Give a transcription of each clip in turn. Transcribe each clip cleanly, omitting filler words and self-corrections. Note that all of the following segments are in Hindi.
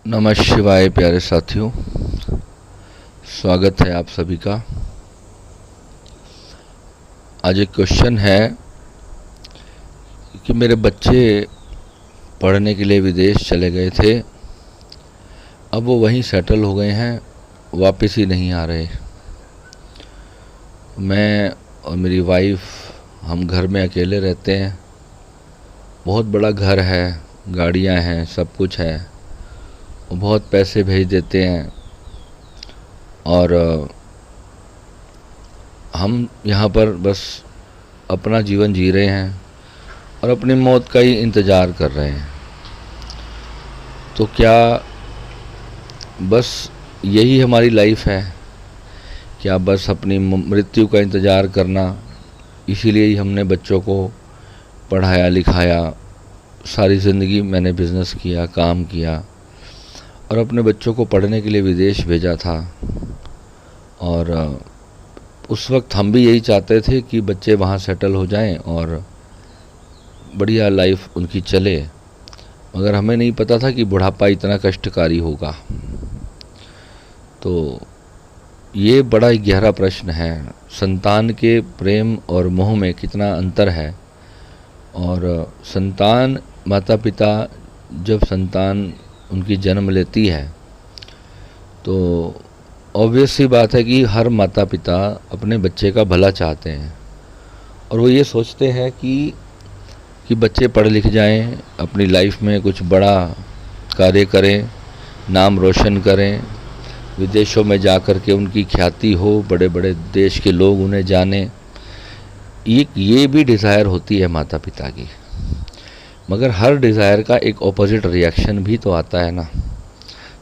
नमः शिवाय प्यारे साथियों, स्वागत है आप सभी का। आज एक क्वेश्चन है कि मेरे बच्चे पढ़ने के लिए विदेश चले गए थे, अब वो वहीं सेटल हो गए हैं, वापस ही नहीं आ रहे। मैं और मेरी वाइफ हम घर में अकेले रहते हैं। बहुत बड़ा घर है, गाड़ियां हैं, सब कुछ है। वो बहुत पैसे भेज देते हैं और हम यहाँ पर बस अपना जीवन जी रहे हैं और अपनी मौत का ही इंतज़ार कर रहे हैं। तो क्या बस यही हमारी लाइफ है? क्या बस अपनी मृत्यु का इंतज़ार करना? इसीलिए ही हमने बच्चों को पढ़ाया लिखाया, सारी ज़िंदगी मैंने बिज़नेस किया, काम किया और अपने बच्चों को पढ़ने के लिए विदेश भेजा था। और उस वक्त हम भी यही चाहते थे कि बच्चे वहाँ सेटल हो जाएं और बढ़िया लाइफ उनकी चले, मगर हमें नहीं पता था कि बुढ़ापा इतना कष्टकारी होगा। तो ये बड़ा ही गहरा प्रश्न है, संतान के प्रेम और मोह में कितना अंतर है। और संतान, माता पिता, जब संतान उनकी जन्म लेती है तो ऑब्वियस सी बात है कि हर माता पिता अपने बच्चे का भला चाहते हैं और वो ये सोचते हैं कि बच्चे पढ़ लिख जाएं, अपनी लाइफ में कुछ बड़ा कार्य करें, नाम रोशन करें, विदेशों में जा कर के उनकी ख्याति हो, बड़े बड़े देश के लोग उन्हें जानें। ये भी डिज़ायर होती है माता पिता की, मगर हर डिज़ायर का एक ऑपोजिट रिएक्शन भी तो आता है ना।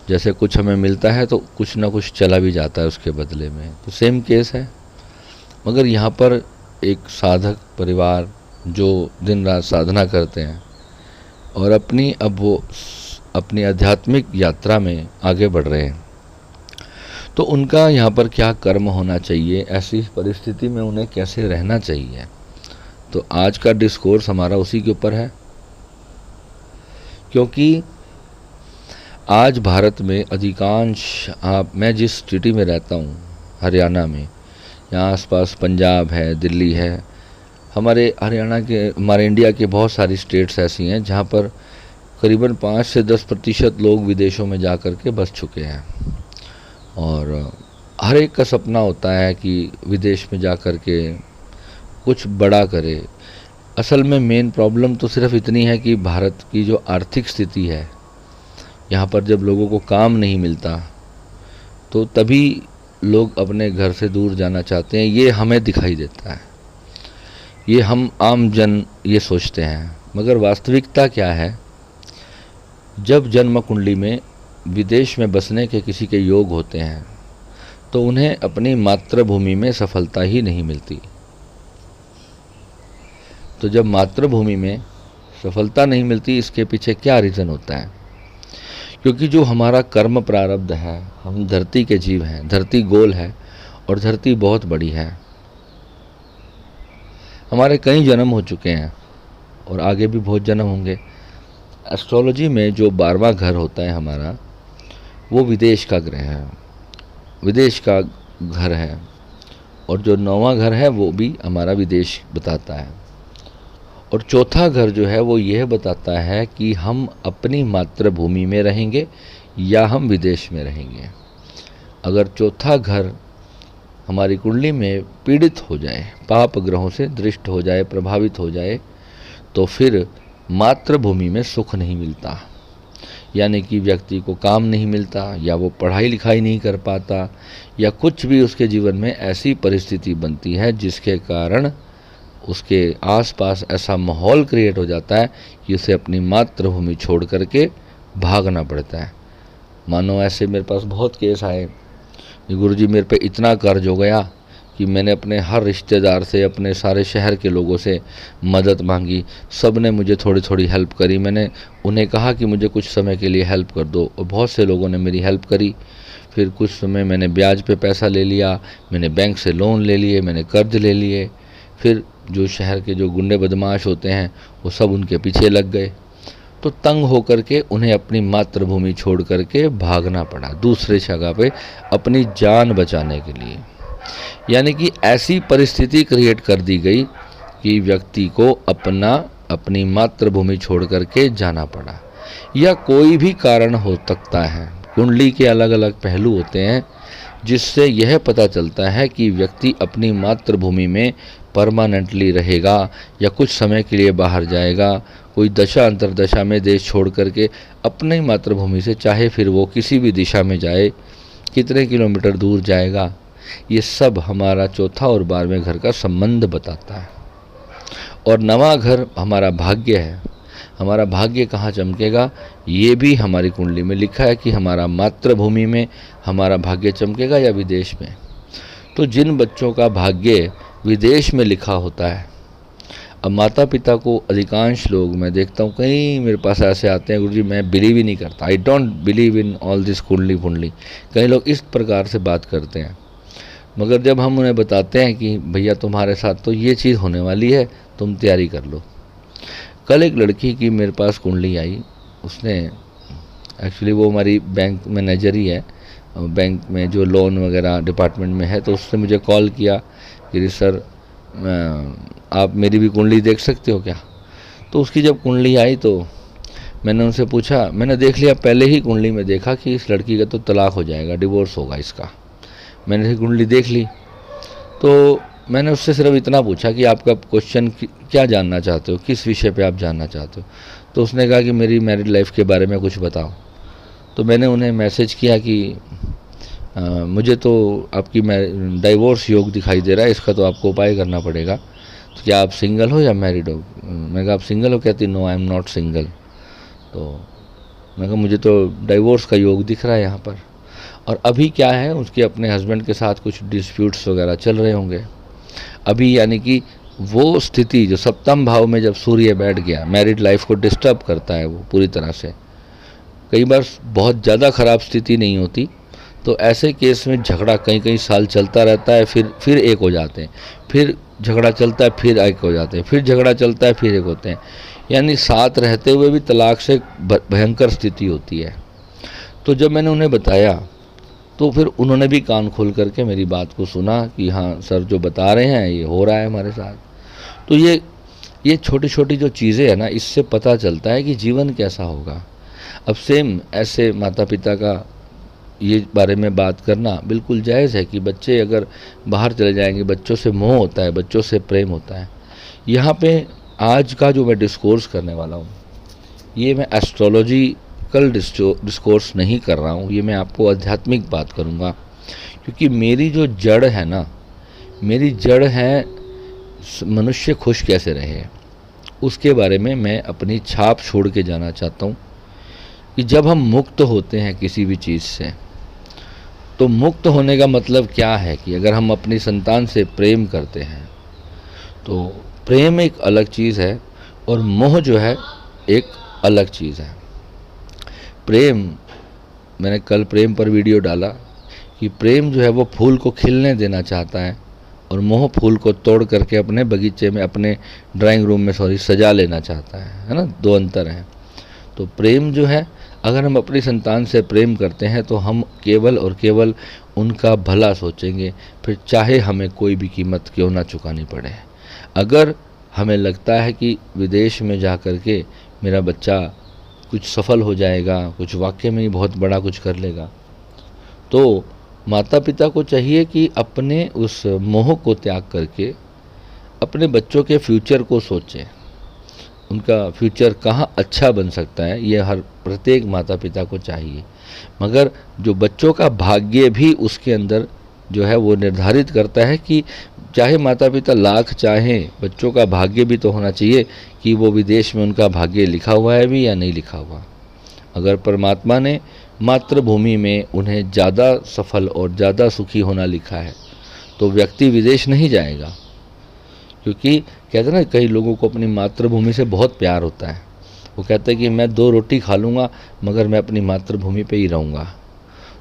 जैसे कुछ हमें मिलता है तो कुछ ना कुछ चला भी जाता है उसके बदले में। तो सेम केस है। मगर यहाँ पर एक साधक परिवार जो दिन रात साधना करते हैं और वो अपनी आध्यात्मिक यात्रा में आगे बढ़ रहे हैं, तो उनका यहाँ पर क्या कर्म होना चाहिए, ऐसी परिस्थिति में उन्हें कैसे रहना चाहिए। तो आज का डिस्कोर्स हमारा उसी के ऊपर है, क्योंकि आज भारत में अधिकांश, मैं जिस सिटी में रहता हूँ हरियाणा में, यहाँ आसपास पंजाब है, दिल्ली है, हमारे इंडिया के बहुत सारी स्टेट्स ऐसी हैं जहाँ पर करीबन 5 से 10% लोग विदेशों में जा कर के बस चुके हैं। और हर एक का सपना होता है कि विदेश में जा कर के कुछ बड़ा करे। असल में मेन प्रॉब्लम तो सिर्फ इतनी है कि भारत की जो आर्थिक स्थिति है, यहाँ पर जब लोगों को काम नहीं मिलता तो तभी लोग अपने घर से दूर जाना चाहते हैं। ये हमें दिखाई देता है, ये हम आम जन ये सोचते हैं। मगर वास्तविकता क्या है, जब जन्म कुंडली में विदेश में बसने के किसी के योग होते हैं तो उन्हें अपनी मातृभूमि में सफलता ही नहीं मिलती। तो जब मातृभूमि में सफलता नहीं मिलती, इसके पीछे क्या रीज़न होता है? क्योंकि जो हमारा कर्म प्रारब्ध है, हम धरती के जीव हैं, धरती गोल है और धरती बहुत बड़ी है। हमारे कई जन्म हो चुके हैं और आगे भी बहुत जन्म होंगे। एस्ट्रोलॉजी में जो 12वां घर होता है हमारा, वो विदेश का ग्रह है, विदेश का घर है। और जो 9वां घर है वो भी हमारा विदेश बताता है। और चौथा घर जो है वो यह बताता है कि हम अपनी मातृभूमि में रहेंगे या हम विदेश में रहेंगे। अगर चौथा घर हमारी कुंडली में पीड़ित हो जाए, पाप ग्रहों से दृष्ट हो जाए, प्रभावित हो जाए, तो फिर मातृभूमि में सुख नहीं मिलता। यानी कि व्यक्ति को काम नहीं मिलता, या वो पढ़ाई लिखाई नहीं कर पाता, या कुछ भी उसके जीवन में ऐसी परिस्थिति बनती है जिसके कारण उसके आसपास ऐसा माहौल क्रिएट हो जाता है कि उसे अपनी मातृभूमि छोड़ करके भागना पड़ता है। मानो ऐसे मेरे पास बहुत केस आए, गुरुजी मेरे पे इतना कर्ज हो गया कि मैंने अपने हर रिश्तेदार से, अपने सारे शहर के लोगों से मदद मांगी, सब ने मुझे थोड़ी थोड़ी हेल्प करी। मैंने उन्हें कहा कि मुझे कुछ समय के लिए हेल्प कर दो और बहुत से लोगों ने मेरी हेल्प करी। फिर कुछ समय मैंने ब्याज पे पैसा ले लिया, मैंने बैंक से लोन ले लिए, मैंने कर्ज ले लिए। फिर जो शहर के जो गुंडे बदमाश होते हैं वो सब उनके पीछे लग गए। तो तंग होकर के उन्हें अपनी मातृभूमि छोड़ करके भागना पड़ा दूसरे जगह पे अपनी जान बचाने के लिए। यानी कि ऐसी परिस्थिति क्रिएट कर दी गई कि व्यक्ति को अपनी मातृभूमि छोड़ करके जाना पड़ा। या कोई भी कारण हो सकता है। कुंडली के अलग अलग पहलू होते हैं जिससे यह पता चलता है कि व्यक्ति अपनी मातृभूमि में परमानेंटली रहेगा या कुछ समय के लिए बाहर जाएगा, कोई दशा अंतरदशा में देश छोड़ करके अपनी मातृभूमि से, चाहे फिर वो किसी भी दिशा में जाए, कितने किलोमीटर दूर जाएगा, ये सब हमारा चौथा और 12वें घर का संबंध बताता है। और नवा घर हमारा भाग्य है। हमारा भाग्य कहाँ चमकेगा, ये भी हमारी कुंडली में लिखा है कि हमारा मातृभूमि में हमारा भाग्य चमकेगा या विदेश में। तो जिन बच्चों का भाग्य विदेश में लिखा होता है, अब माता पिता को अधिकांश लोग मैं देखता हूँ, कई मेरे पास ऐसे आते हैं, गुरुजी मैं बिलीव ही नहीं करता, I don't believe in all this कुंडली। कई लोग इस प्रकार से बात करते हैं। मगर जब हम उन्हें बताते हैं कि भैया तुम्हारे साथ तो ये चीज़ होने वाली है, तुम तैयारी कर लो। कल एक लड़की की मेरे पास कुंडली आई। उसने एक्चुअली वो हमारी बैंक मैनेजर ही है, बैंक में जो लोन वगैरह डिपार्टमेंट में है। तो उसने मुझे कॉल किया कि सर आप मेरी भी कुंडली देख सकते हो क्या। तो उसकी जब कुंडली आई तो मैंने उनसे पूछा, मैंने देख लिया पहले ही कुंडली में देखा कि इस लड़की का तो तलाक हो जाएगा, डिवोर्स होगा इसका। मैंने कुंडली देख ली तो मैंने उससे सिर्फ इतना पूछा कि आपका क्वेश्चन क्या जानना चाहते हो, किस विषय पे आप जानना चाहते हो। तो उसने कहा कि मेरी मैरिड लाइफ के बारे में कुछ बताओ। तो मैंने उन्हें मैसेज किया कि मुझे तो आपकी डाइवोर्स योग दिखाई दे रहा है, इसका तो आपको उपाय करना पड़ेगा। तो क्या आप सिंगल हो या मैरिड हो? मैं कहा आप सिंगल हो? कहती no I am not single. तो मैं कहा मुझे तो डाइवोर्स का योग दिख रहा है यहाँ पर। और अभी क्या है, उसके अपने हस्बैंड के साथ कुछ डिस्प्यूट्स वगैरह चल रहे होंगे अभी। यानी कि वो स्थिति जो सप्तम भाव में जब सूर्य बैठ गया, मैरिड लाइफ को डिस्टर्ब करता है वो पूरी तरह से। कई बार बहुत ज़्यादा ख़राब स्थिति नहीं होती, तो ऐसे केस में झगड़ा कई कई साल चलता रहता है, फिर एक हो जाते हैं, फिर झगड़ा चलता है, फिर एक हो जाते हैं, फिर झगड़ा चलता है, फिर एक होते हैं। यानी साथ रहते हुए भी तलाक से भयंकर स्थिति होती है। तो जब मैंने उन्हें बताया तो फिर उन्होंने भी कान खोल करके मेरी बात को सुना कि हाँ सर जो बता रहे हैं ये हो रहा है हमारे साथ। तो ये छोटी छोटी जो चीज़ें हैं ना, इससे पता चलता है कि जीवन कैसा होगा। अब सेम ऐसे माता पिता का ये बारे में बात करना बिल्कुल जायज़ है कि बच्चे अगर बाहर चले जाएंगे, बच्चों से मोह होता है, बच्चों से प्रेम होता है। यहाँ पे आज का जो मैं डिस्कोर्स करने वाला हूँ, ये मैं एस्ट्रोलॉजिकल डिस्कोर्स नहीं कर रहा हूँ, ये मैं आपको आध्यात्मिक बात करूँगा। क्योंकि मेरी जो जड़ है ना, मेरी जड़ है मनुष्य खुश कैसे रहे, उसके बारे में मैं अपनी छाप छोड़ के जाना चाहता हूँ। कि जब हम मुक्त होते हैं किसी भी चीज़ से, तो मुक्त होने का मतलब क्या है कि अगर हम अपनी संतान से प्रेम करते हैं तो प्रेम एक अलग चीज़ है और मोह जो है एक अलग चीज़ है। प्रेम, मैंने कल प्रेम पर वीडियो डाला कि प्रेम जो है वो फूल को खिलने देना चाहता है और मोह फूल को तोड़ करके अपने बगीचे में, अपने ड्राइंग रूम में सजा लेना चाहता है ना। दो अंतर हैं। तो प्रेम जो है, अगर हम अपनी संतान से प्रेम करते हैं तो हम केवल और केवल उनका भला सोचेंगे, फिर चाहे हमें कोई भी कीमत क्यों ना चुकानी पड़े। अगर हमें लगता है कि विदेश में जा कर के मेरा बच्चा कुछ सफल हो जाएगा, कुछ वाकई में ही बहुत बड़ा कुछ कर लेगा, तो माता पिता को चाहिए कि अपने उस मोह को त्याग करके अपने बच्चों के फ्यूचर को सोचें। उनका फ्यूचर कहाँ अच्छा बन सकता है, ये हर प्रत्येक माता पिता को चाहिए। मगर जो बच्चों का भाग्य भी उसके अंदर जो है वो निर्धारित करता है कि चाहे माता पिता लाख चाहें, बच्चों का भाग्य भी तो होना चाहिए कि वो विदेश में उनका भाग्य लिखा हुआ है भी या नहीं लिखा हुआ। अगर परमात्मा ने मातृभूमि में उन्हें ज़्यादा सफल और ज़्यादा सुखी होना लिखा है तो व्यक्ति विदेश नहीं जाएगा। क्योंकि कहते हैं ना, कई लोगों को अपनी मातृभूमि से बहुत प्यार होता है। वो कहते हैं कि मैं 2 रोटी खा लूँगा मगर मैं अपनी मातृभूमि पे ही रहूँगा।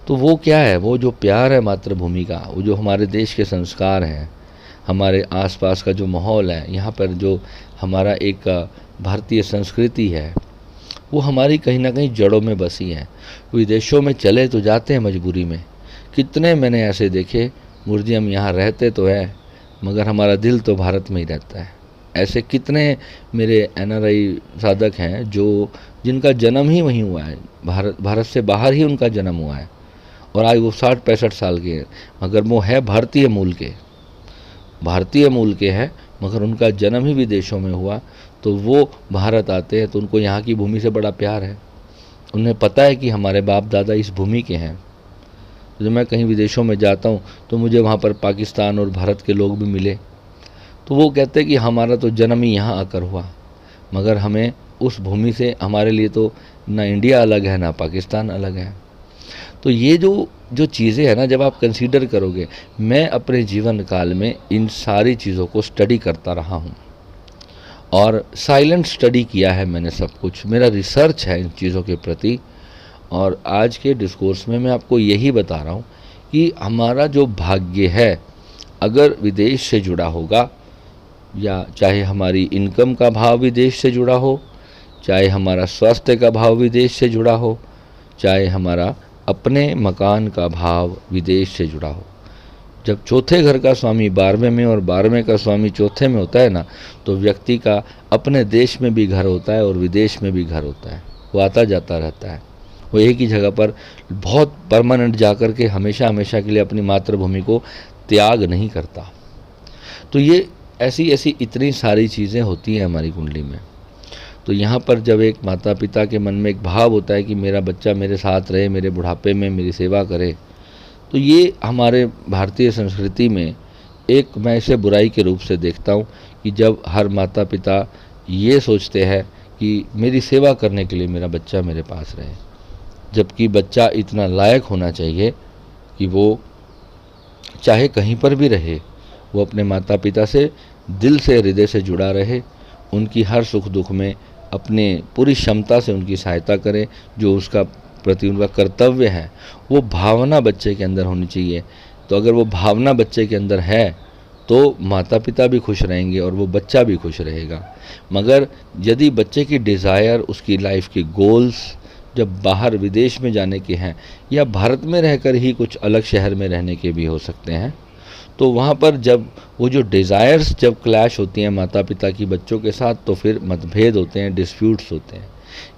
तो वो क्या है, वो जो प्यार है मातृभूमि का, वो जो हमारे देश के संस्कार हैं, हमारे आसपास का जो माहौल है, यहाँ पर जो हमारा एक भारतीय संस्कृति है, वो हमारी कहीं ना कहीं जड़ों में बसी हैं। विदेशों में चले तो जाते हैं मजबूरी में, कितने मैंने ऐसे देखे, गुरुजी हम यहाँ रहते तो है मगर हमारा दिल तो भारत में ही रहता है। ऐसे कितने मेरे एनआरआई साधक हैं जिनका जन्म ही वहीं हुआ है, भारत से बाहर ही उनका जन्म हुआ है, और आज वो 60-65 साल के हैं, मगर वो है भारतीय मूल के हैं, मगर उनका जन्म ही विदेशों में हुआ। तो वो भारत आते हैं तो उनको यहाँ की भूमि से बड़ा प्यार है, उन्हें पता है कि हमारे बाप दादा इस भूमि के हैं। तो जब मैं कहीं विदेशों में जाता हूँ तो मुझे वहाँ पर पाकिस्तान और भारत के लोग भी मिले, तो वो कहते हैं कि हमारा तो जन्म ही यहाँ आकर हुआ, मगर हमें उस भूमि से, हमारे लिए तो ना इंडिया अलग है ना पाकिस्तान अलग है। तो ये जो चीज़ें हैं ना, जब आप कंसीडर करोगे, मैं अपने जीवन काल में इन सारी चीज़ों को स्टडी करता रहा हूँ और साइलेंट स्टडी किया है मैंने, सब कुछ मेरा रिसर्च है इन चीज़ों के प्रति। और आज के डिस्कोर्स में मैं आपको यही बता रहा हूँ कि हमारा जो भाग्य है अगर विदेश से जुड़ा होगा, या चाहे हमारी इनकम का भाव विदेश से जुड़ा हो, चाहे हमारा स्वास्थ्य का भाव विदेश से जुड़ा हो, चाहे हमारा अपने मकान का भाव विदेश से जुड़ा हो। जब चौथे घर का स्वामी 12वें में और 12वें का स्वामी चौथे में होता है ना, तो व्यक्ति का अपने देश में भी घर होता है और विदेश में भी घर होता है, वो आता जाता रहता है। वो एक ही जगह पर बहुत परमानेंट जाकर के हमेशा हमेशा के लिए अपनी मातृभूमि को त्याग नहीं करता। तो ये ऐसी ऐसी इतनी सारी चीज़ें होती हैं हमारी कुंडली में। तो यहाँ पर जब एक माता पिता के मन में एक भाव होता है कि मेरा बच्चा मेरे साथ रहे, मेरे बुढ़ापे में मेरी सेवा करे, तो ये हमारे भारतीय संस्कृति में एक, मैं इसे बुराई के रूप से देखता हूँ कि जब हर माता पिता ये सोचते हैं कि मेरी सेवा करने के लिए मेरा बच्चा मेरे पास रहे, जबकि बच्चा इतना लायक होना चाहिए कि वो चाहे कहीं पर भी रहे, वो अपने माता पिता से दिल से, हृदय से जुड़ा रहे, उनकी हर सुख दुख में अपने पूरी क्षमता से उनकी सहायता करे, जो उसका प्रति उनका कर्तव्य है वो भावना बच्चे के अंदर होनी चाहिए। तो अगर वो भावना बच्चे के अंदर है तो माता पिता भी खुश रहेंगे और वो बच्चा भी खुश रहेगा। मगर यदि बच्चे की डिज़ायर, उसकी लाइफ के गोल्स जब बाहर विदेश में जाने के हैं, या भारत में रहकर ही कुछ अलग शहर में रहने के भी हो सकते हैं, तो वहाँ पर जब वो जो डिज़ायर्स जब क्लैश होती हैं माता पिता की बच्चों के साथ, तो फिर मतभेद होते हैं, डिस्प्यूट्स होते हैं,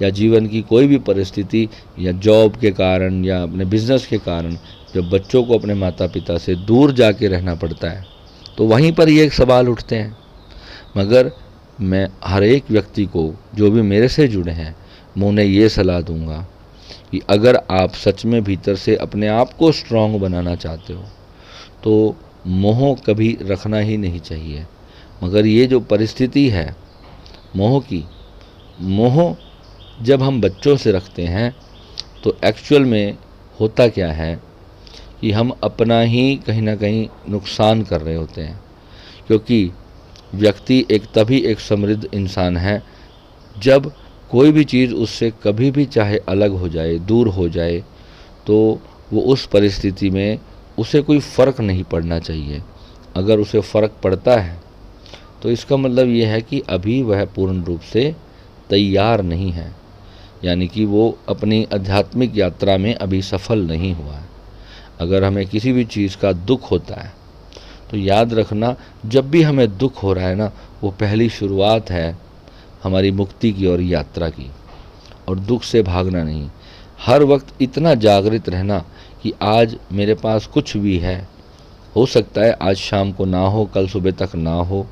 या जीवन की कोई भी परिस्थिति या जॉब के कारण या अपने बिजनेस के कारण जब बच्चों को अपने माता पिता से दूर जाके रहना पड़ता है, तो वहीं पर ये एक सवाल उठते हैं। मगर मैं हर एक व्यक्ति को, जो भी मेरे से जुड़े हैं, मैं उन्हें ये सलाह दूंगा कि अगर आप सच में भीतर से अपने आप को स्ट्रांग बनाना चाहते हो तो मोह कभी रखना ही नहीं चाहिए। मगर ये जो परिस्थिति है मोह की, मोह जब हम बच्चों से रखते हैं तो एक्चुअल में होता क्या है कि हम अपना ही कहीं ना कहीं नुकसान कर रहे होते हैं। क्योंकि व्यक्ति एक तभी एक समृद्ध इंसान है जब कोई भी चीज़ उससे कभी भी चाहे अलग हो जाए, दूर हो जाए, तो वो उस परिस्थिति में उसे कोई फ़र्क नहीं पड़ना चाहिए। अगर उसे फ़र्क पड़ता है तो इसका मतलब ये है कि अभी वह पूर्ण रूप से तैयार नहीं है, यानी कि वो अपनी आध्यात्मिक यात्रा में अभी सफल नहीं हुआ है। अगर हमें किसी भी चीज़ का दुख होता है तो याद रखना, जब भी हमें दुख हो रहा है ना, वो पहली शुरुआत है हमारी मुक्ति की और यात्रा की। और दुख से भागना नहीं, हर वक्त इतना जागृत रहना कि आज मेरे पास कुछ भी है, हो सकता है आज शाम को ना हो, कल सुबह तक ना हो।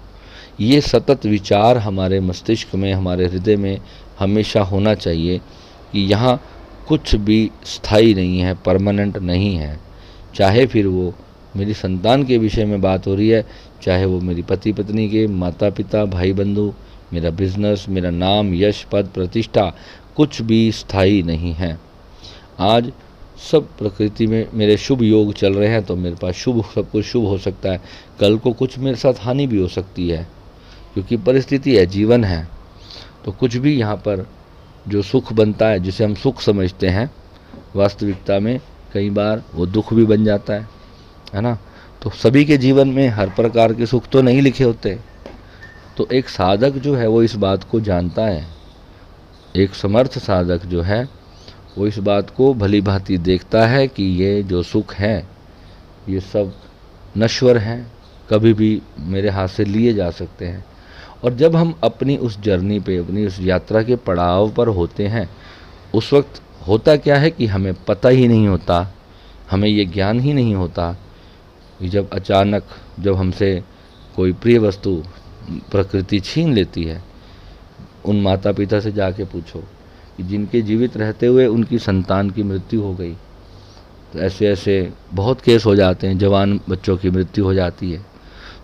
ये सतत विचार हमारे मस्तिष्क में, हमारे हृदय में हमेशा होना चाहिए कि यहाँ कुछ भी स्थायी नहीं है, परमानेंट नहीं है। चाहे फिर वो मेरी संतान के विषय में बात हो रही है, चाहे वो मेरी पति पत्नी के, माता पिता, भाई बंधु, मेरा बिजनेस, मेरा नाम, यश, पद, प्रतिष्ठा, कुछ भी स्थायी नहीं है। आज सब प्रकृति में मेरे शुभ योग चल रहे हैं तो मेरे पास शुभ, सब कुछ शुभ हो सकता है। कल को कुछ मेरे साथ हानि भी हो सकती है, क्योंकि परिस्थिति है, जीवन है। तो कुछ भी यहाँ पर जो सुख बनता है, जिसे हम सुख समझते हैं, वास्तविकता में कई बार वो दुख भी बन जाता है ना। तो सभी के जीवन में हर प्रकार के सुख तो नहीं लिखे होते। तो एक साधक जो है वो इस बात को जानता है एक समर्थ साधक जो है वो इस बात को भली भांति देखता है कि ये जो सुख है ये सब नश्वर हैं, कभी भी मेरे हाथ से लिए जा सकते हैं। और जब हम अपनी उस जर्नी पे, अपनी उस यात्रा के पड़ाव पर होते हैं, उस वक्त होता क्या है कि हमें पता ही नहीं होता, हमें ये ज्ञान ही नहीं होता कि जब अचानक जब हमसे कोई प्रिय वस्तु प्रकृति छीन लेती है। उन माता पिता से जाके पूछो कि जिनके जीवित रहते हुए उनकी संतान की मृत्यु हो गई, तो ऐसे ऐसे बहुत केस हो जाते हैं, जवान बच्चों की मृत्यु हो जाती है।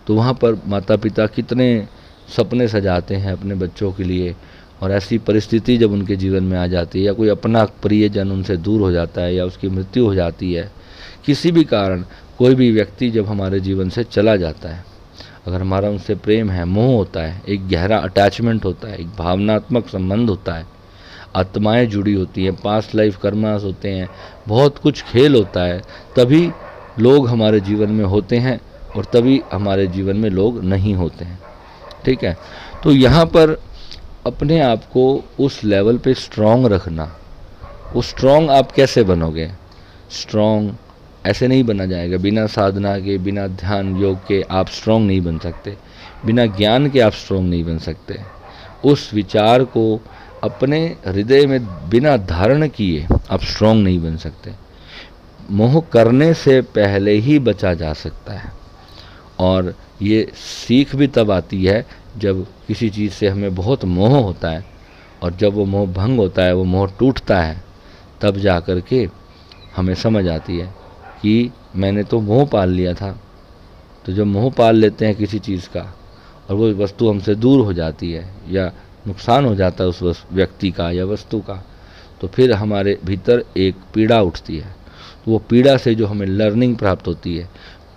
तो वहाँ पर माता पिता कितने सपने सजाते हैं अपने बच्चों के लिए, और ऐसी परिस्थिति जब उनके जीवन में आ जाती है या कोई अपना प्रियजन उनसे दूर हो जाता है या उसकी मृत्यु हो जाती है, किसी भी कारण कोई भी व्यक्ति जब हमारे जीवन से चला जाता है, अगर हमारा उनसे प्रेम है, मोह होता है, एक गहरा अटैचमेंट होता है, एक भावनात्मक संबंध होता है, आत्माएं जुड़ी होती हैं, पास्ट लाइफ कर्मास होते हैं, बहुत कुछ खेल होता है, तभी लोग हमारे जीवन में होते हैं और तभी हमारे जीवन में लोग नहीं होते हैं। ठीक है, तो यहाँ पर अपने आप को उस लेवल पे स्ट्रॉन्ग रखना। वो स्ट्रॉन्ग आप कैसे बनोगे? स्ट्रॉन्ग ऐसे नहीं बना जाएगा, बिना साधना के, बिना ध्यान योग के आप स्ट्रॉन्ग नहीं बन सकते, बिना ज्ञान के आप स्ट्रॉन्ग नहीं बन सकते। उस विचार को अपने हृदय में बिना धारण किए आप स्ट्रॉन्ग नहीं बन सकते। मोह करने से पहले ही बचा जा सकता है, और ये सीख भी तब आती है जब किसी चीज़ से हमें बहुत मोह होता है, और जब वो मोह भंग होता है, वो मोह टूटता है, तब जा कर के हमें समझ आती है कि मैंने तो मोह पाल लिया था। तो जब मोह पाल लेते हैं किसी चीज़ का और वो वस्तु हमसे दूर हो जाती है या नुकसान हो जाता है उस व्यक्ति का या वस्तु का, तो फिर हमारे भीतर एक पीड़ा उठती है। तो वो पीड़ा से जो हमें लर्निंग प्राप्त होती है,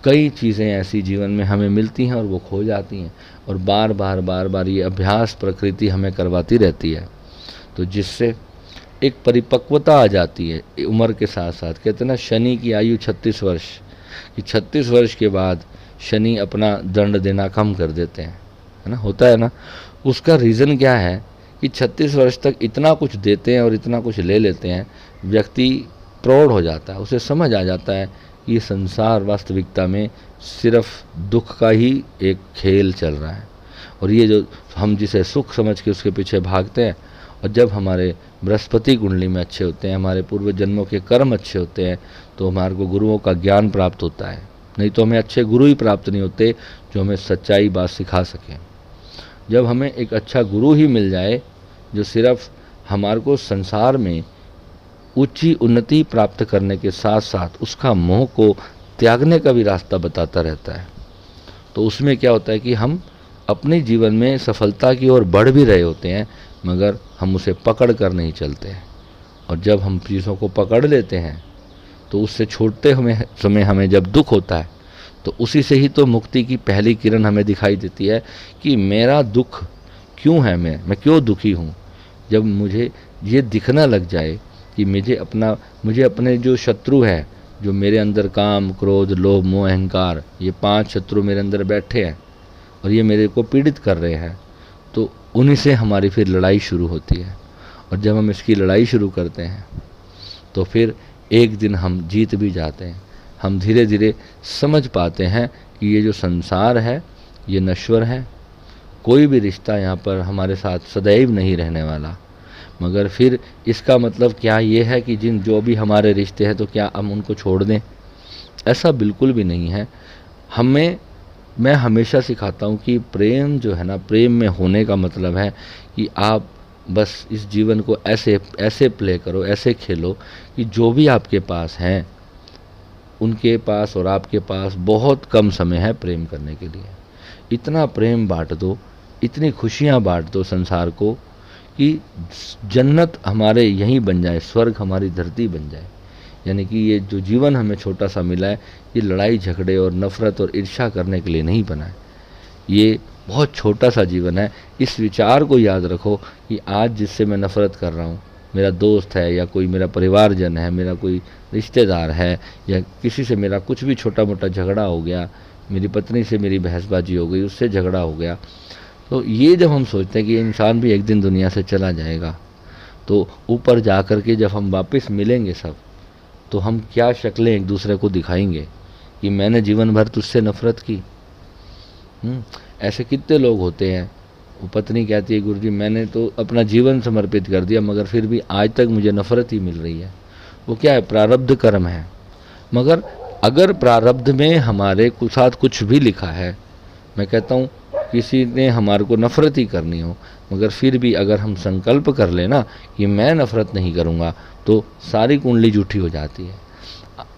कई चीज़ें ऐसी जीवन में हमें मिलती हैं और वो खो जाती हैं, और बार बार ये अभ्यास प्रकृति हमें करवाती रहती है। तो जिससे एक परिपक्वता आ जाती है उम्र के साथ साथ। कहते हैं ना, शनि की आयु 36 वर्ष, कि 36 वर्ष के बाद शनि अपना दंड देना कम कर देते हैं, है ना, होता है ना। उसका रीज़न क्या है कि 36 वर्ष तक इतना कुछ देते हैं और इतना कुछ ले लेते हैं, व्यक्ति प्रौढ़ हो जाता है, उसे समझ आ जाता है कि ये संसार वास्तविकता में सिर्फ दुख का ही एक खेल चल रहा है, और ये जो हम जिसे सुख समझ के उसके पीछे भागते हैं, और जब हमारे बृहस्पति कुंडली में अच्छे होते हैं, हमारे पूर्व जन्मों के कर्म अच्छे होते हैं, तो हमारे को गुरुओं का ज्ञान प्राप्त होता है। नहीं तो हमें अच्छे गुरु ही प्राप्त नहीं होते जो हमें सच्चाई बात सिखा सकें। जब हमें एक अच्छा गुरु ही मिल जाए जो सिर्फ हमारे को संसार में ऊंची उन्नति प्राप्त करने के साथ साथ उसका मोह को त्यागने का भी रास्ता बताता रहता है, तो उसमें क्या होता है कि हम अपने जीवन में सफलता की ओर बढ़ भी रहे होते हैं, मगर हम उसे पकड़ कर नहीं चलते हैं। और जब हम चीज़ों को पकड़ लेते हैं तो उससे छोड़ते समय हमें जब दुख होता है, तो उसी से ही तो मुक्ति की पहली किरण हमें दिखाई देती है कि मेरा दुख क्यों है, मैं क्यों दुखी हूँ। जब मुझे ये दिखना लग जाए कि मुझे अपने जो शत्रु है, जो मेरे अंदर काम, क्रोध, लोभ, मोह, अहंकार, ये 5 शत्रु मेरे अंदर बैठे हैं और ये मेरे को पीड़ित कर रहे हैं, तो उन्हीं से हमारी फिर लड़ाई शुरू होती है। और जब हम इसकी लड़ाई शुरू करते हैं तो फिर एक दिन हम जीत भी जाते हैं। हम धीरे धीरे समझ पाते हैं कि ये जो संसार है ये नश्वर है, कोई भी रिश्ता यहाँ पर हमारे साथ सदैव नहीं रहने वाला। मगर फिर इसका मतलब क्या ये है कि जो भी हमारे रिश्ते हैं तो क्या हम उनको छोड़ दें? ऐसा बिल्कुल भी नहीं है। मैं हमेशा सिखाता हूँ कि प्रेम जो है ना, प्रेम में होने का मतलब है कि आप बस इस जीवन को ऐसे प्ले करो, ऐसे खेलो कि जो भी आपके पास हैं उनके पास और आपके पास बहुत कम समय है प्रेम करने के लिए। इतना प्रेम बांट दो, इतनी खुशियाँ बांट दो संसार को कि जन्नत हमारे यहीं बन जाए, स्वर्ग हमारी धरती बन जाए। यानी कि ये जो जीवन हमें छोटा सा मिला है, ये लड़ाई झगड़े और नफ़रत और ईर्ष्या करने के लिए नहीं बना है। ये बहुत छोटा सा जीवन है। इस विचार को याद रखो कि आज जिससे मैं नफ़रत कर रहा हूँ, मेरा दोस्त है या कोई मेरा परिवारजन है, मेरा कोई रिश्तेदार है, या किसी से मेरा कुछ भी छोटा मोटा झगड़ा हो गया, मेरी पत्नी से मेरी बहसबाजी हो गई, उससे झगड़ा हो गया, तो ये जब हम सोचते हैं कि ये इंसान भी एक दिन दुनिया से चला जाएगा, तो ऊपर जा कर के जब हम वापस मिलेंगे सब, तो हम क्या शक्लें एक दूसरे को दिखाएंगे कि मैंने जीवन भर तुझसे नफरत की। ऐसे कितने लोग होते हैं, वो पत्नी कहती है गुरुजी मैंने तो अपना जीवन समर्पित कर दिया मगर फिर भी आज तक मुझे नफरत ही मिल रही है। वो क्या है, प्रारब्ध कर्म है। मगर अगर प्रारब्ध में हमारे साथ कुछ भी लिखा है, मैं कहता हूँ किसी ने हमारे को नफरत ही करनी हो, मगर फिर भी अगर हम संकल्प कर लें ना कि मैं नफरत नहीं करूँगा, तो सारी कुंडली झूठी हो जाती है।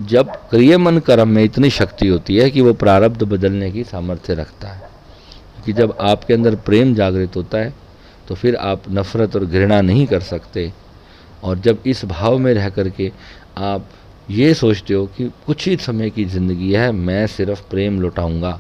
जब क्रियमन कर्म में इतनी शक्ति होती है कि वो प्रारब्ध बदलने की सामर्थ्य रखता है, कि जब आपके अंदर प्रेम जागृत होता है तो फिर आप नफरत और घृणा नहीं कर सकते। और जब इस भाव में रह करके आप ये सोचते हो कि कुछ ही समय की ज़िंदगी है, मैं सिर्फ प्रेम लुटाऊंगा,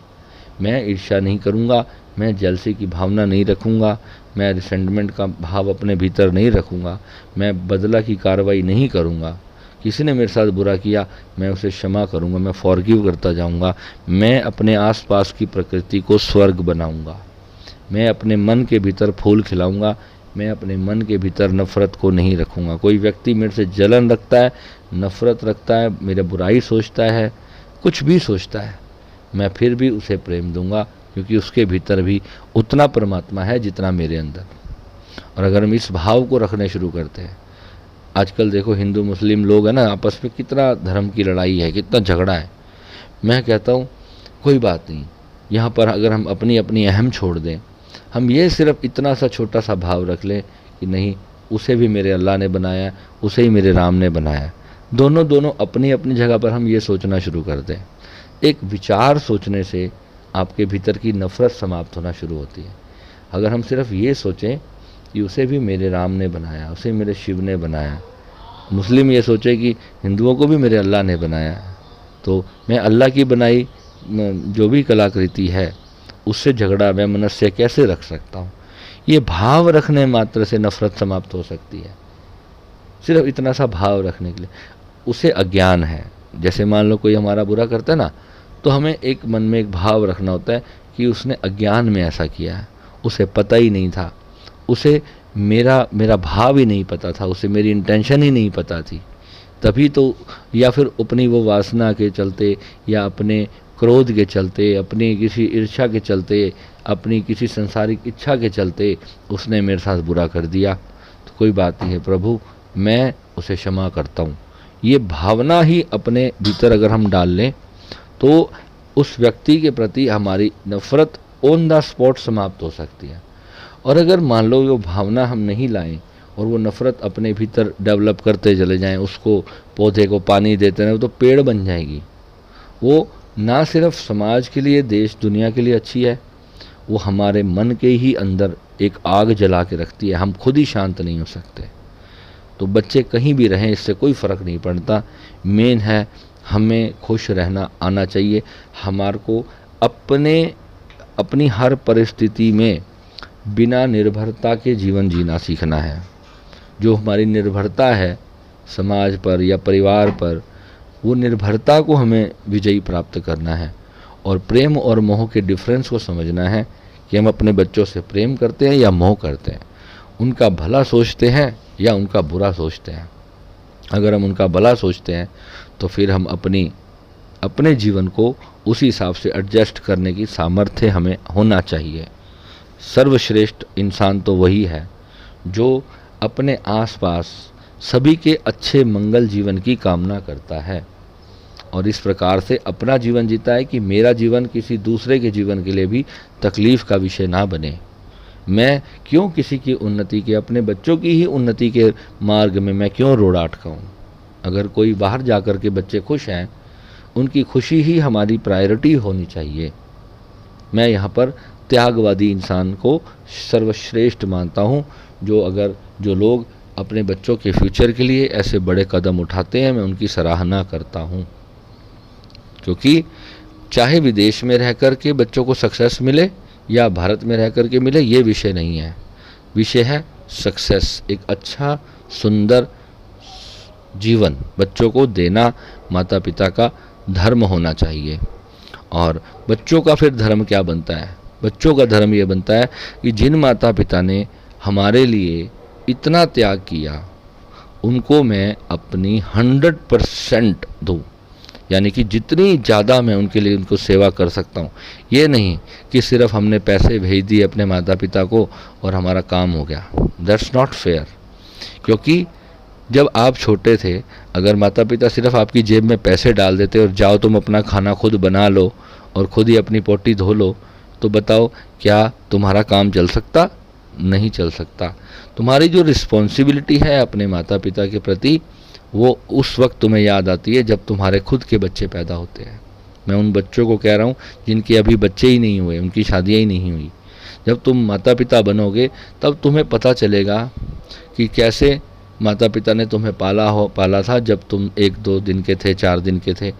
मैं ईर्ष्या नहीं करूंगा, मैं जेलसी की भावना नहीं रखूंगा, मैं रिसेंटमेंट का भाव अपने भीतर नहीं रखूंगा, मैं बदला की कार्रवाई नहीं करूंगा, किसी ने मेरे साथ बुरा किया मैं उसे क्षमा करूंगा, मैं फॉरगिव करता जाऊंगा, मैं अपने आसपास की प्रकृति को स्वर्ग बनाऊंगा, मैं अपने मन के भीतर फूल खिलाऊंगा, मैं अपने मन के भीतर नफरत को नहीं रखूंगा। कोई व्यक्ति मेरे से जलन रखता है, नफरत रखता है, मेरे बुराई सोचता है, कुछ भी सोचता है, मैं फिर भी उसे प्रेम दूंगा, क्योंकि उसके भीतर भी उतना परमात्मा है जितना मेरे अंदर। और अगर हम इस भाव को रखने शुरू करते हैं, आजकल देखो हिंदू मुस्लिम लोग हैं ना, आपस में कितना धर्म की लड़ाई है, कितना झगड़ा है। मैं कहता हूँ कोई बात नहीं, यहाँ पर अगर हम अपनी अपनी अहम छोड़ दें, हम ये सिर्फ इतना सा छोटा सा भाव रख लें कि नहीं, उसे भी मेरे अल्लाह ने बनाया, उसे ही मेरे राम ने बनाया। दोनों अपनी अपनी जगह पर हम ये सोचना शुरू कर दें। एक विचार सोचने से आपके भीतर की नफरत समाप्त होना शुरू होती है। अगर हम सिर्फ ये सोचें कि उसे भी मेरे राम ने बनाया, उसे मेरे शिव ने बनाया, मुस्लिम ये सोचे कि हिंदुओं को भी मेरे अल्लाह ने बनाया, तो मैं अल्लाह की बनाई जो भी कलाकृति है उससे झगड़ा मैं मनुष्य कैसे रख सकता हूँ। ये भाव रखने मात्र से नफरत समाप्त हो सकती है, सिर्फ इतना सा भाव रखने के लिए। उसे अज्ञान है। जैसे मान लो कोई हमारा बुरा करता है ना, तो हमें एक मन में एक भाव रखना होता है कि उसने अज्ञान में ऐसा किया है, उसे पता ही नहीं था, उसे मेरा भाव ही नहीं पता था, उसे मेरी इंटेंशन ही नहीं पता थी, तभी तो, या फिर अपनी वो वासना के चलते, या अपने क्रोध के चलते, अपनी किसी ईर्ष्या के चलते, अपनी किसी संसारिक इच्छा के चलते उसने मेरे साथ बुरा कर दिया। तो कोई बात नहीं है प्रभु, मैं उसे क्षमा करता हूँ। ये भावना ही अपने भीतर अगर हम डाल लें तो उस व्यक्ति के प्रति हमारी नफरत ऑन द स्पॉट समाप्त हो सकती है। और अगर मान लो वो भावना हम नहीं लाएं और वो नफ़रत अपने भीतर डेवलप करते चले जाएं, उसको पौधे को पानी देते रहें, तो पेड़ बन जाएगी। वो ना सिर्फ समाज के लिए, देश दुनिया के लिए अच्छी है, वो हमारे मन के ही अंदर एक आग जला के रखती है। हम खुद ही शांत नहीं हो सकते। तो बच्चे कहीं भी रहें, इससे कोई फ़र्क नहीं पड़ता। मेन है हमें खुश रहना आना चाहिए। हमारे को अपनी हर परिस्थिति में बिना निर्भरता के जीवन जीना सीखना है। जो हमारी निर्भरता है समाज पर या परिवार पर, वो निर्भरता को हमें विजयी प्राप्त करना है। और प्रेम और मोह के डिफरेंस को समझना है कि हम अपने बच्चों से प्रेम करते हैं या मोह करते हैं, उनका भला सोचते हैं या उनका बुरा सोचते हैं। अगर हम उनका भला सोचते हैं तो फिर हम अपने जीवन को उसी हिसाब से एडजस्ट करने की सामर्थ्य हमें होना चाहिए। सर्वश्रेष्ठ इंसान तो वही है जो अपने आसपास सभी के अच्छे मंगल जीवन की कामना करता है और इस प्रकार से अपना जीवन जीता है कि मेरा जीवन किसी दूसरे के जीवन के लिए भी तकलीफ़ का विषय ना बने। मैं क्यों किसी की उन्नति के, अपने बच्चों की ही उन्नति के मार्ग में मैं क्यों रोड़ा अटकाऊं। अगर कोई बाहर जाकर के बच्चे खुश हैं, उनकी खुशी ही हमारी प्रायोरिटी होनी चाहिए। मैं यहाँ पर त्यागवादी इंसान को सर्वश्रेष्ठ मानता हूँ। जो लोग अपने बच्चों के फ्यूचर के लिए ऐसे बड़े कदम उठाते हैं, मैं उनकी सराहना करता हूँ। क्योंकि चाहे विदेश में रह कर के बच्चों को सक्सेस मिले या भारत में रह कर के मिले, ये विषय नहीं है। विषय है सक्सेस, एक अच्छा सुंदर जीवन बच्चों को देना माता पिता का धर्म होना चाहिए। और बच्चों का फिर धर्म क्या बनता है? बच्चों का धर्म ये बनता है कि जिन माता पिता ने हमारे लिए इतना त्याग किया, उनको मैं अपनी 100% दूँ, यानी कि जितनी ज़्यादा मैं उनके लिए उनको सेवा कर सकता हूँ। ये नहीं कि सिर्फ हमने पैसे भेज दिए अपने माता पिता को और हमारा काम हो गया। That's not fair. क्योंकि जब आप छोटे थे, अगर माता पिता सिर्फ आपकी जेब में पैसे डाल देते और जाओ तुम अपना खाना खुद बना लो और खुद ही अपनी पोटी धो लो, तो बताओ क्या तुम्हारा काम चल सकता? नहीं चल सकता। तुम्हारी जो रिस्पॉन्सिबिलिटी है अपने माता पिता के प्रति, वो उस वक्त तुम्हें याद आती है जब तुम्हारे खुद के बच्चे पैदा होते हैं। मैं उन बच्चों को कह रहा हूँ जिनके अभी बच्चे ही नहीं हुए, उनकी शादियाँ ही नहीं हुई। जब तुम माता पिता बनोगे तब तुम्हें पता चलेगा कि कैसे माता पिता ने तुम्हें पाला था जब तुम 1-2 दिन के थे, 4 दिन के थे।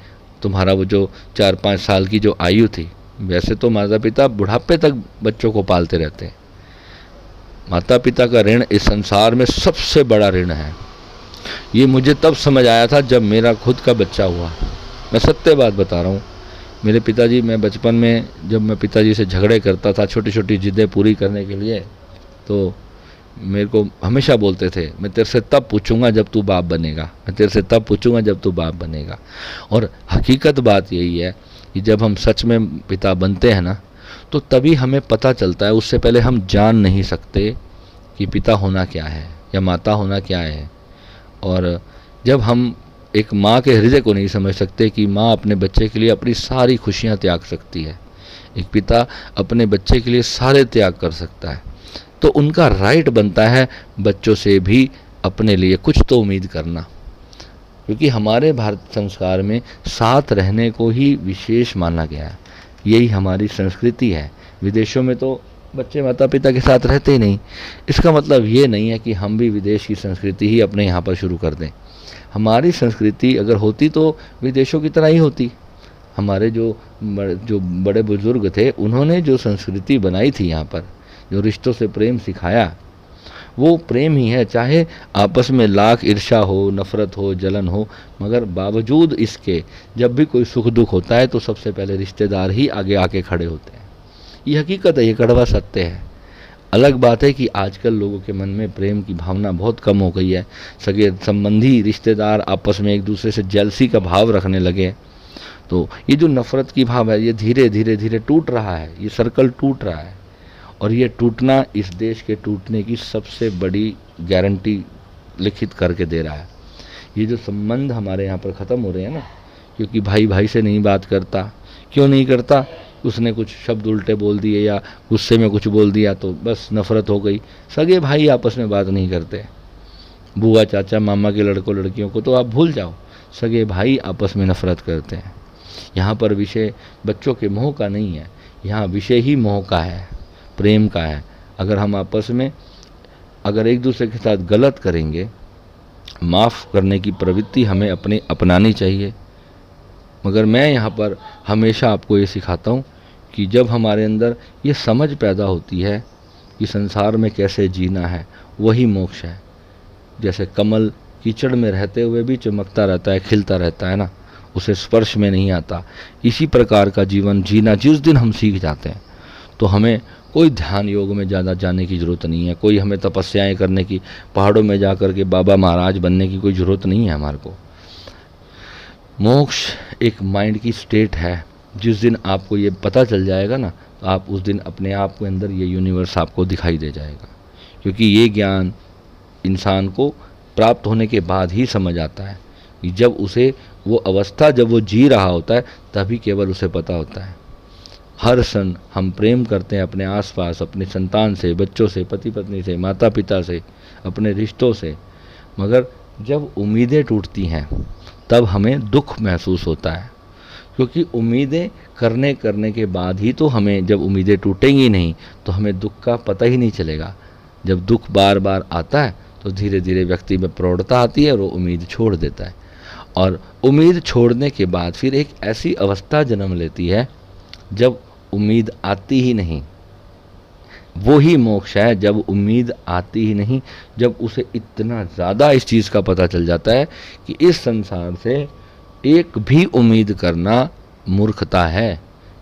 तुम्हारा वो जो 4-5 साल की जो आयु थी, वैसे तो माता पिता बुढ़ापे तक बच्चों को पालते रहते हैं। माता पिता का ऋण इस संसार में सबसे बड़ा ऋण है। ये मुझे तब समझ आया था जब मेरा खुद का बच्चा हुआ। मैं सत्य बात बता रहा हूँ। मेरे पिताजी, मैं बचपन में जब मैं पिताजी से झगड़े करता था छोटी छोटी जिद्दें पूरी करने के लिए, तो मेरे को हमेशा बोलते थे, मैं तेरे से तब पूछूंगा जब तू बाप बनेगा, मैं तेरे से तब पूछूंगा जब तू बाप बनेगा। और हकीकत बात यही है कि जब हम सच में पिता बनते हैं ना, तो तभी हमें पता चलता है। उससे पहले हम जान नहीं सकते कि पिता होना क्या है या माता होना क्या है। और जब हम एक माँ के हृदय को नहीं समझ सकते कि माँ अपने बच्चे के लिए अपनी सारी खुशियाँ त्याग सकती है, एक पिता अपने बच्चे के लिए सारे त्याग कर सकता है, तो उनका राइट बनता है बच्चों से भी अपने लिए कुछ तो उम्मीद करना। क्योंकि हमारे भारत संस्कार में साथ रहने को ही विशेष माना गया है, यही हमारी संस्कृति है। विदेशों में तो बच्चे माता पिता के साथ रहते ही नहीं। इसका मतलब ये नहीं है कि हम भी विदेश की संस्कृति ही अपने यहाँ पर शुरू कर दें। हमारी संस्कृति अगर होती तो विदेशों की तरह ही होती। हमारे जो बड़े बुजुर्ग थे, उन्होंने जो संस्कृति बनाई थी यहाँ पर, जो रिश्तों से प्रेम सिखाया, वो प्रेम ही है। चाहे आपस में लाख ईर्ष्या हो, नफ़रत हो, जलन हो, मगर बावजूद इसके जब भी कोई सुख दुख होता है तो सबसे पहले रिश्तेदार ही आगे आके खड़े होते हैं। ये हकीकत है, ये कड़वा सत्य है। अलग बात है कि आजकल लोगों के मन में प्रेम की भावना बहुत कम हो गई है। सगे संबंधी रिश्तेदार आपस में एक दूसरे से जेलसी का भाव रखने लगे, तो ये जो नफ़रत की भाव है, ये धीरे धीरे धीरे टूट रहा है। ये सर्कल टूट रहा है और ये टूटना इस देश के टूटने की सबसे बड़ी गारंटी लिखित करके दे रहा है। ये जो संबंध हमारे यहाँ पर ख़त्म हो रहे हैं ना, क्योंकि भाई भाई से नहीं बात करता। क्यों नहीं करता? उसने कुछ शब्द उल्टे बोल दिए या गुस्से में कुछ बोल दिया तो बस नफ़रत हो गई। सगे भाई आपस में बात नहीं करते। बुआ चाचा मामा के लड़कों लड़कियों को तो आप भूल जाओ, सगे भाई आपस में नफ़रत करते हैं। यहाँ पर विषय बच्चों के मोह का नहीं है, यहाँ विषय ही मोह का है, प्रेम का है। अगर हम आपस में अगर एक दूसरे के साथ गलत करेंगे, माफ़ करने की प्रवृत्ति हमें अपनानी चाहिए। मगर मैं यहाँ पर हमेशा आपको ये सिखाता हूँ कि जब हमारे अंदर ये समझ पैदा होती है कि संसार में कैसे जीना है, वही मोक्ष है। जैसे कमल कीचड़ में रहते हुए भी चमकता रहता है, खिलता रहता है ना, उसे स्पर्श में नहीं आता। इसी प्रकार का जीवन जीना जिस दिन हम सीख जाते हैं, तो हमें कोई ध्यान योग में ज़्यादा जाने की ज़रूरत नहीं है, कोई हमें तपस्याएं करने की, पहाड़ों में जा कर के बाबा महाराज बनने की कोई ज़रूरत नहीं है हमारे को। मोक्ष एक माइंड की स्टेट है। जिस दिन आपको ये पता चल जाएगा ना, तो आप उस दिन अपने आप के अंदर ये यूनिवर्स आपको दिखाई दे जाएगा। क्योंकि ये ज्ञान इंसान को प्राप्त होने के बाद ही समझ आता है कि जब उसे वो अवस्था जब वो जी रहा होता है, तभी केवल उसे पता होता है। हर क्षण हम प्रेम करते हैं अपने आसपास, अपने संतान से, बच्चों से, पति पत्नी से, माता पिता से, अपने रिश्तों से, मगर जब उम्मीदें टूटती हैं तब हमें दुख महसूस होता है। क्योंकि उम्मीदें करने के बाद ही तो हमें, जब उम्मीदें टूटेंगी नहीं तो हमें दुख का पता ही नहीं चलेगा। जब दुख बार बार आता है तो धीरे धीरे व्यक्ति में प्रौढ़ता आती है और वो उम्मीद छोड़ देता है। और उम्मीद छोड़ने के बाद फिर एक ऐसी अवस्था जन्म लेती है जब उम्मीद आती ही नहीं। वो ही मोक्ष है, जब उम्मीद आती ही नहीं, जब उसे इतना ज़्यादा इस चीज़ का पता चल जाता है कि इस संसार से एक भी उम्मीद करना मूर्खता है।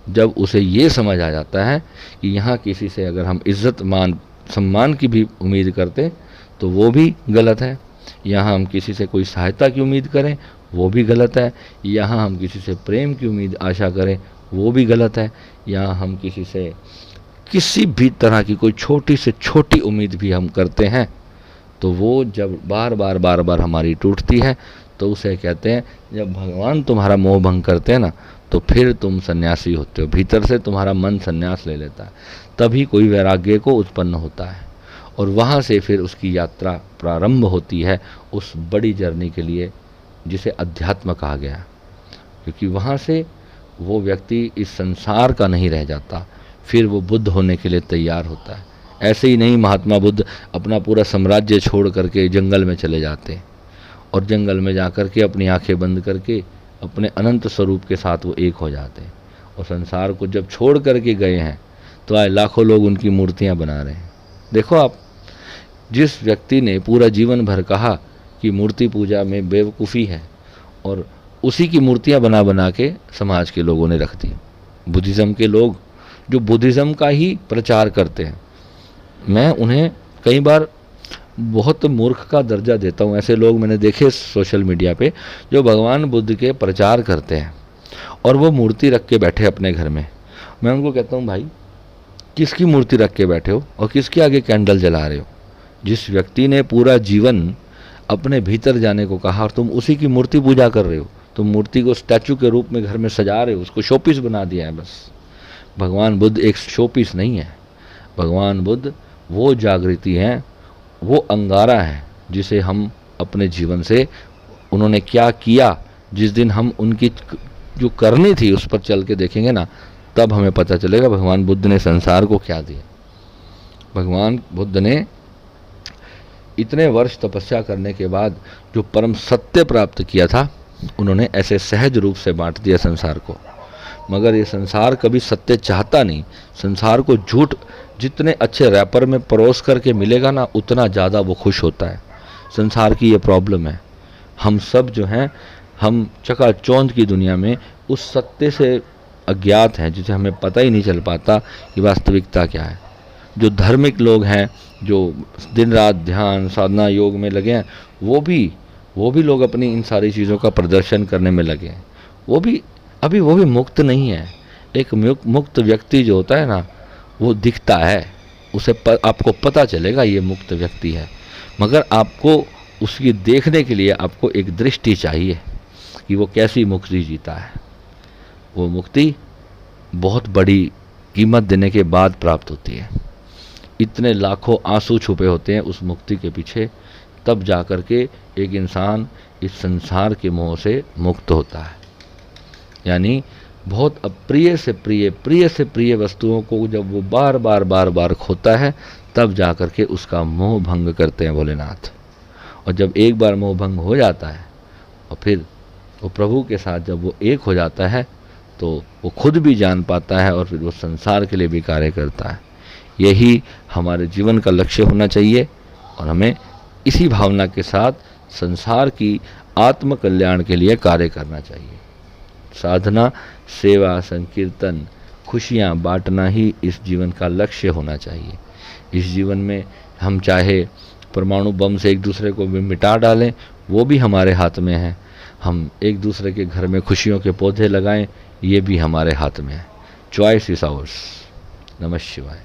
जब उसे ये समझ आ जाता है कि यहाँ किसी से अगर हम इज्जत मान सम्मान की भी उम्मीद करते तो वो भी गलत है। यहाँ हम किसी से कोई सहायता की उम्मीद करें, वो भी गलत है। यहाँ हम किसी से प्रेम की उम्मीद आशा करें, वो भी गलत है। यहाँ हम किसी से किसी भी तरह की कोई छोटी से छोटी उम्मीद भी हम करते हैं, तो वो जब बार बार हमारी टूटती है, तो उसे कहते हैं, जब भगवान तुम्हारा मोह भंग करते हैं ना, तो फिर तुम सन्यासी होते हो। भीतर से तुम्हारा मन सन्यास ले लेता है, तभी कोई वैराग्य को उत्पन्न होता है, और वहाँ से फिर उसकी यात्रा प्रारंभ होती है उस बड़ी जर्नी के लिए जिसे अध्यात्म कहा गया। क्योंकि वहाँ से वो व्यक्ति इस संसार का नहीं रह जाता, फिर वो बुद्ध होने के लिए तैयार होता है। ऐसे ही नहीं महात्मा बुद्ध अपना पूरा साम्राज्य छोड़ करके जंगल में चले जाते, और जंगल में जा कर के अपनी आंखें बंद करके अपने अनंत स्वरूप के साथ वो एक हो जाते हैं। और संसार को जब छोड़ करके गए हैं, तो आज लाखों लोग उनकी मूर्तियां बना रहे हैं। देखो आप, जिस व्यक्ति ने पूरा जीवन भर कहा कि मूर्ति पूजा में बेवकूफ़ी है, और उसी की मूर्तियां बना बना के समाज के लोगों ने रख दी। बुद्धिज़्म के लोग जो बुद्धिज़्म का ही प्रचार करते हैं, मैं उन्हें कई बार बहुत मूर्ख का दर्जा देता हूँ। ऐसे लोग मैंने देखे सोशल मीडिया पे जो भगवान बुद्ध के प्रचार करते हैं और वो मूर्ति रख के बैठे अपने घर में। मैं उनको कहता हूँ, भाई किसकी मूर्ति रख के बैठे हो और किसके आगे कैंडल जला रहे हो? जिस व्यक्ति ने पूरा जीवन अपने भीतर जाने को कहा और तुम उसी की मूर्ति पूजा कर रहे हो, तुम मूर्ति को स्टैचू के रूप में घर में सजा रहे हो, उसको शोपीस बना दिया है बस। भगवान बुद्ध एक शोपीस नहीं है। भगवान बुद्ध वो जागृति हैं, वो अंगारा है जिसे हम अपने जीवन से, उन्होंने क्या किया, जिस दिन हम उनकी जो करनी थी उस पर चल के देखेंगे ना, तब हमें पता चलेगा भगवान बुद्ध ने संसार को क्या दिया। भगवान बुद्ध ने इतने वर्ष तपस्या करने के बाद जो परम सत्य प्राप्त किया था, उन्होंने ऐसे सहज रूप से बांट दिया संसार को। मगर ये संसार कभी सत्य चाहता नहीं। संसार को झूठ जितने अच्छे रैपर में परोस करके मिलेगा ना, उतना ज़्यादा वो खुश होता है। संसार की ये प्रॉब्लम है। हम सब जो हैं, हम चकाचौंध की दुनिया में उस सत्य से अज्ञात हैं, जिसे हमें पता ही नहीं चल पाता कि वास्तविकता क्या है। जो धार्मिक लोग हैं, जो दिन रात ध्यान साधना योग में लगे हैं, वो भी लोग अपनी इन सारी चीज़ों का प्रदर्शन करने में लगे हैं। वो भी मुक्त नहीं है। एक मुक्त व्यक्ति जो होता है ना, वो दिखता है, उसे आपको पता चलेगा ये मुक्त व्यक्ति है, मगर आपको उसकी देखने के लिए आपको एक दृष्टि चाहिए कि वो कैसी मुक्ति जीता है। वो मुक्ति बहुत बड़ी कीमत देने के बाद प्राप्त होती है। इतने लाखों आंसू छुपे होते हैं उस मुक्ति के पीछे, तब जा कर के एक इंसान इस संसार के मोह से मुक्त होता है। यानी बहुत अप्रिय से प्रिय वस्तुओं को जब वो बार बार खोता है, तब जा कर के उसका मोह भंग करते हैं भोलेनाथ। और जब एक बार मोह भंग हो जाता है और फिर वो प्रभु के साथ जब वो एक हो जाता है, तो वो खुद भी जान पाता है और फिर वो संसार के लिए भी कार्य करता है। यही हमारे जीवन का लक्ष्य होना चाहिए, और हमें इसी भावना के साथ संसार की आत्म कल्याण के लिए कार्य करना चाहिए। साधना, सेवा, संकीर्तन, खुशियाँ बांटना ही इस जीवन का लक्ष्य होना चाहिए। इस जीवन में हम चाहे परमाणु बम से एक दूसरे को भी मिटा डालें, वो भी हमारे हाथ में है। हम एक दूसरे के घर में खुशियों के पौधे लगाएं, ये भी हमारे हाथ में है। Choice is ours. नमः शिवाय।